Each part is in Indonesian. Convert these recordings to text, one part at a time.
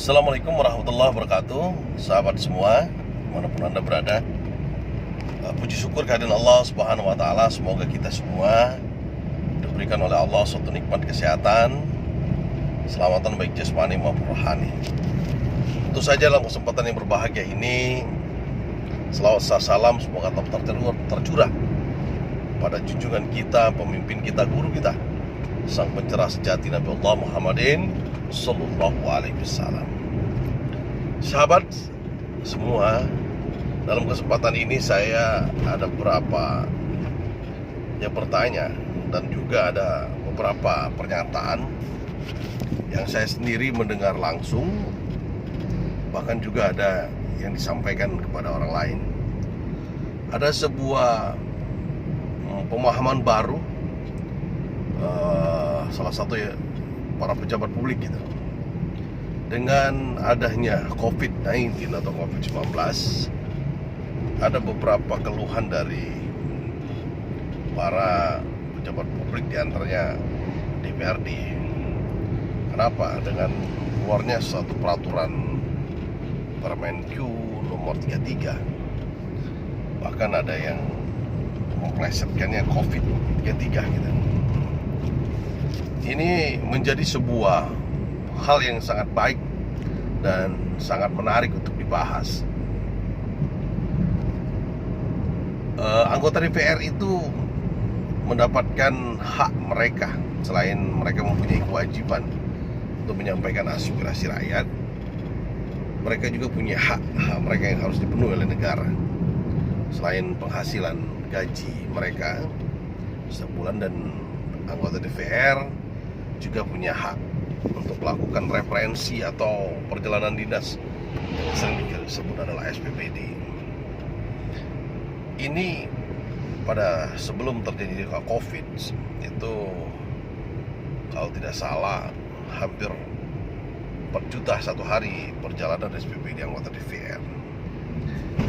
Assalamualaikum warahmatullahi wabarakatuh. Sahabat semua, dimanapun Anda berada, puji syukur kehadiran Allah Subhanahu wa Ta'ala. Semoga kita semua diberikan oleh Allah suatu nikmat kesehatan, keselamatan baik jasmani maupun rohani. Tentu saja dalam kesempatan yang berbahagia ini, selawat salam semoga tetap tercurah pada junjungan kita, pemimpin kita, guru kita, sang pencerah sejati Nabi Allah Muhammadin Sallallahu Alaihi Wasallam. Sahabat semua, dalam kesempatan ini saya ada beberapa yang bertanya dan juga ada beberapa pernyataan yang saya sendiri mendengar langsung, bahkan juga ada yang disampaikan kepada orang lain. Ada sebuah pemahaman baru, salah satu ya para pejabat publik gitu, dengan adanya COVID-19 atau COVID-19, ada beberapa keluhan dari para pejabat publik, diantaranya DPRD. Kenapa? Dengan keluarnya suatu peraturan Permenq nomor 33, bahkan ada yang memplesetkannya COVID-33 gitu. Ini menjadi sebuah hal yang sangat baik dan sangat menarik untuk dibahas. Anggota DPR itu mendapatkan hak mereka. Selain mereka mempunyai kewajiban untuk menyampaikan aspirasi rakyat, mereka juga punya hak mereka yang harus dipenuhi oleh negara. Selain penghasilan gaji mereka setiap bulan, dan anggota DPR juga punya hak untuk melakukan referensi atau perjalanan dinas yang sering disebut adalah SPPD. Ini pada sebelum terjadi COVID itu, kalau tidak salah, hampir 4 juta satu hari perjalanan SPPD anggota DPR.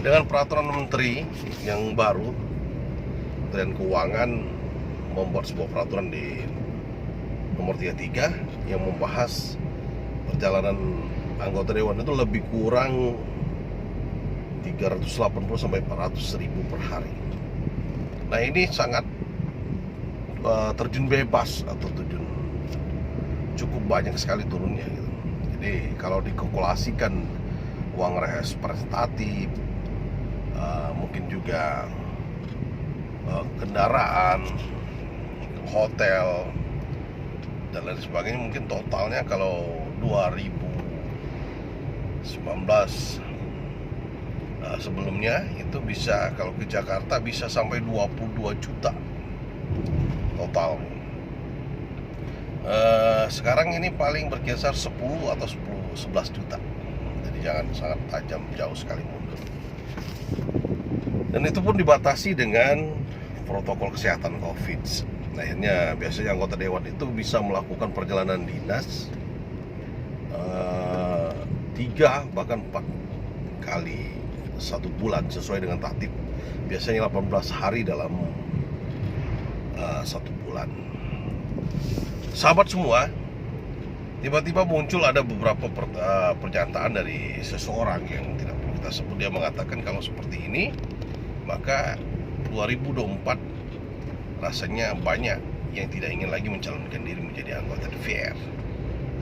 Dengan peraturan menteri yang baru, Kementerian Keuangan membuat sebuah peraturan di nomor 33 yang membahas perjalanan anggota dewan itu lebih kurang 380 sampai 400 ribu per hari. Nah, ini sangat terjun bebas atau terjun cukup banyak sekali turunnya gitu. Jadi kalau dikalkulasikan uang representatif, mungkin juga kendaraan, hotel dan lain sebagainya, mungkin totalnya kalau 2019 sebelumnya itu bisa, kalau ke Jakarta bisa sampai 22 juta total. Sekarang ini paling berkisar 10 atau 11 juta. Jadi jangan sangat tajam, jauh sekali mundur. Dan itu pun dibatasi dengan protokol kesehatan COVID. Nah, akhirnya biasanya anggota dewan itu bisa melakukan perjalanan dinas 3 bahkan 4 kali 1 bulan sesuai dengan tatib. Biasanya 18 hari dalam 1 bulan. Sahabat semua, tiba-tiba muncul ada beberapa pernyataan dari seseorang yang tidak perlu kita sebut. Dia mengatakan kalau seperti ini, maka 2024 rasanya banyak yang tidak ingin lagi mencalonkan diri menjadi anggota DPR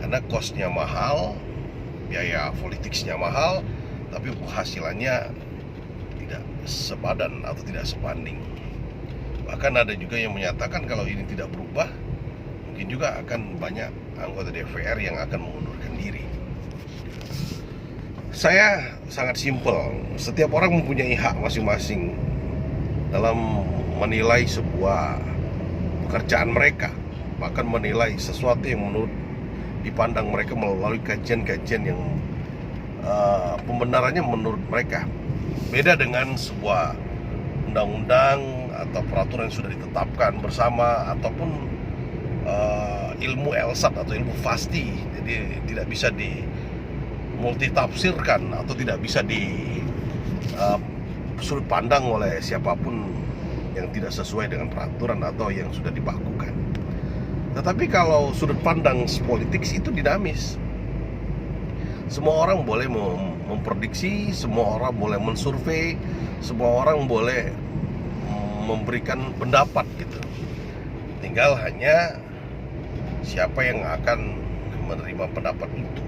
karena kosnya mahal, biaya politiknya mahal, tapi penghasilannya tidak sepadan atau tidak sebanding. Bahkan ada juga yang menyatakan kalau ini tidak berubah, mungkin juga akan banyak anggota DPR yang akan mengundurkan diri. Saya sangat simpel, setiap orang mempunyai hak masing-masing dalam menilai sebuah pekerjaan mereka, bahkan menilai sesuatu yang menurut dipandang mereka melalui kajian-kajian yang pembenarannya menurut mereka beda dengan sebuah undang-undang atau peraturan yang sudah ditetapkan bersama, ataupun ilmu elsat atau ilmu fasti. Jadi tidak bisa dimultitafsirkan atau tidak bisa sudut pandang oleh siapapun yang tidak sesuai dengan peraturan atau yang sudah dibakukan. Tetapi kalau sudut pandang politik itu dinamis. Semua orang boleh memprediksi, semua orang boleh mensurvei, semua orang boleh memberikan pendapat gitu. Tinggal hanya siapa yang akan menerima pendapat itu.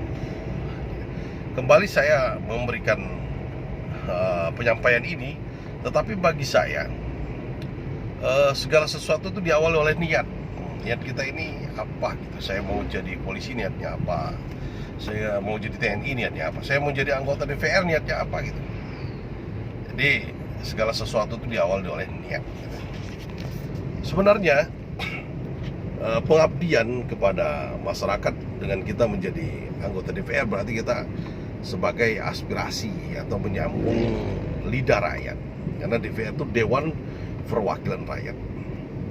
Kembali saya memberikan penyampaian ini, tetapi bagi saya segala sesuatu itu diawali oleh niat. Niat kita ini apa gitu. Saya mau jadi polisi, niatnya apa? Saya mau jadi TNI, niatnya apa? Saya mau jadi anggota DPR, niatnya apa gitu. Jadi segala sesuatu itu diawali oleh niat gitu. Sebenarnya pengabdian kepada masyarakat dengan kita menjadi anggota DPR berarti kita sebagai aspirasi atau menyambung lidah rakyat. Karena DPR itu Dewan Perwakilan Rakyat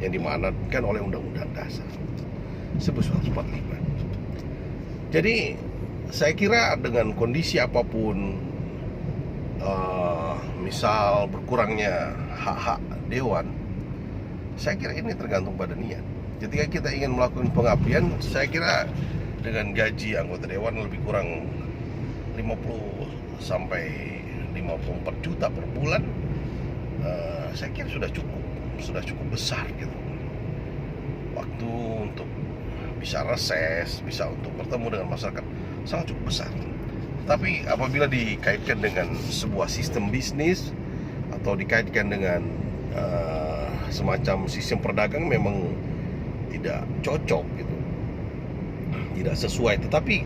yang dimanatkan oleh Undang-Undang Dasar 1945. Jadi saya kira dengan kondisi apapun, misal berkurangnya hak-hak Dewan, saya kira ini tergantung pada niat. Ketika kita ingin melakukan pengabdian, saya kira dengan gaji anggota Dewan lebih kurang 50 sampai 54 juta per bulan, saya kira sudah cukup besar gitu. Waktu untuk bisa reses, bisa untuk bertemu dengan masyarakat sangat cukup besar. Tapi apabila dikaitkan dengan sebuah sistem bisnis atau dikaitkan dengan semacam sistem perdagangan, memang tidak cocok gitu, tidak sesuai. Tetapi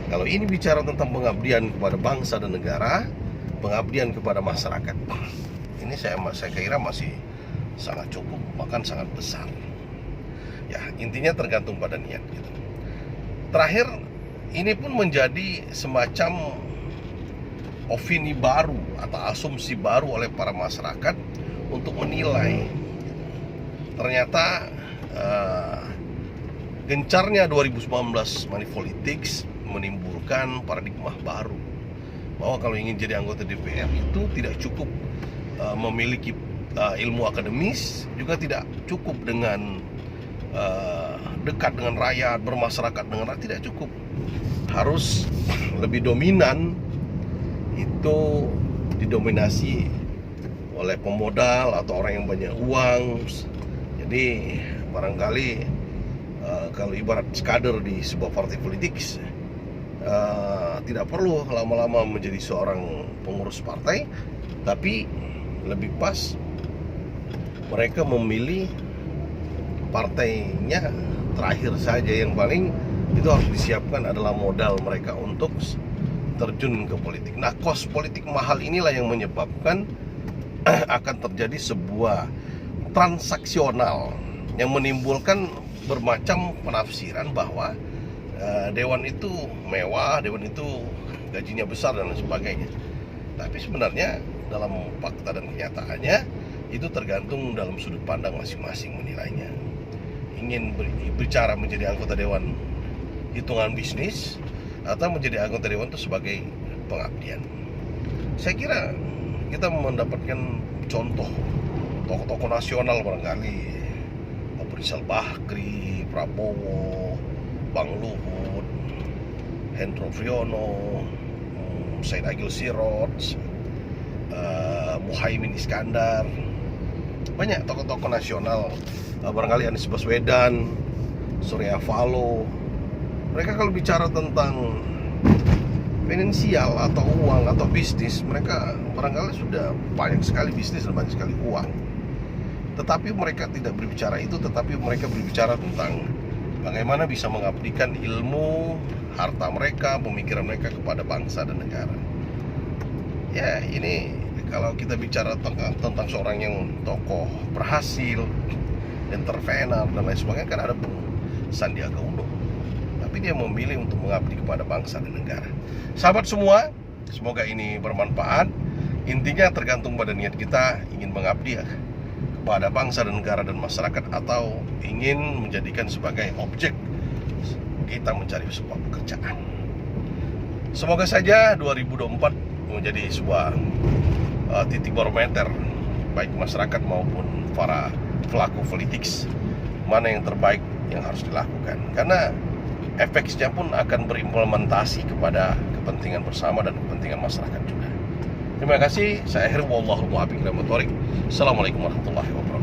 kalau ini bicara tentang pengabdian kepada bangsa dan negara, pengabdian kepada masyarakat, ini saya kira masih sangat cukup, bahkan sangat besar. Ya, intinya tergantung pada niat gitu. Terakhir, ini pun menjadi semacam opini baru atau asumsi baru oleh para masyarakat untuk menilai. Ternyata gencarnya 2019 money politics menimbulkan paradigma baru, bahwa kalau ingin jadi anggota DPR itu tidak cukup memiliki ilmu akademis, juga tidak cukup dengan dekat dengan rakyat, bermasyarakat dengan rakyat, tidak cukup. Harus lebih dominan, itu didominasi oleh pemodal atau orang yang banyak uang. Jadi barangkali kalau ibarat kader di sebuah partai politik, tidak perlu lama-lama menjadi seorang pengurus partai, tapi lebih pas mereka memilih partainya terakhir saja. Yang paling itu harus disiapkan adalah modal mereka untuk terjun ke politik. Nah, kos politik mahal inilah yang menyebabkan akan terjadi sebuah transaksional yang menimbulkan bermacam penafsiran bahwa Dewan itu mewah, Dewan itu gajinya besar dan lain sebagainya. Tapi sebenarnya dalam fakta dan kenyataannya itu tergantung dalam sudut pandang masing-masing menilainya. Ingin bicara menjadi anggota Dewan hitungan bisnis atau menjadi anggota Dewan itu sebagai pengabdian. Saya kira kita mendapatkan contoh tokoh-tokoh nasional barangkali Abu Rizal Bakri, Prabowo, Bang Luhut, Hendro Priyono, Said Agil Sirot, Muhaimin Iskandar. Banyak tokoh-tokoh nasional, barangkali Anies Baswedan, Surya Paloh. Mereka kalau bicara tentang finansial atau uang atau bisnis, mereka barangkali sudah banyak sekali bisnis dan banyak sekali uang. Tetapi mereka tidak berbicara itu, tetapi mereka berbicara tentang bagaimana bisa mengabdikan ilmu, harta mereka, pemikiran mereka kepada bangsa dan negara. Ya, ini kalau kita bicara tentang seorang yang tokoh berhasil, entrepreneur dan lain sebagainya, kan ada Bung Sandiaga Uno. Tapi dia memilih untuk mengabdi kepada bangsa dan negara. Sahabat semua, semoga ini bermanfaat. Intinya tergantung pada niat kita, ingin mengabdi kepada bangsa dan negara dan masyarakat, atau ingin menjadikan sebagai objek kita mencari sebuah pekerjaan. Semoga saja 2024 menjadi sebuah titik barometer baik masyarakat maupun para pelaku politik, mana yang terbaik yang harus dilakukan, karena efeknya pun akan berimplementasi kepada kepentingan bersama dan kepentingan masyarakat juga. Terima kasih. Saya akhiri, wallahu muwaffiq ila aqwamit thoriq. Assalamualaikum warahmatullahi wabarakatuh.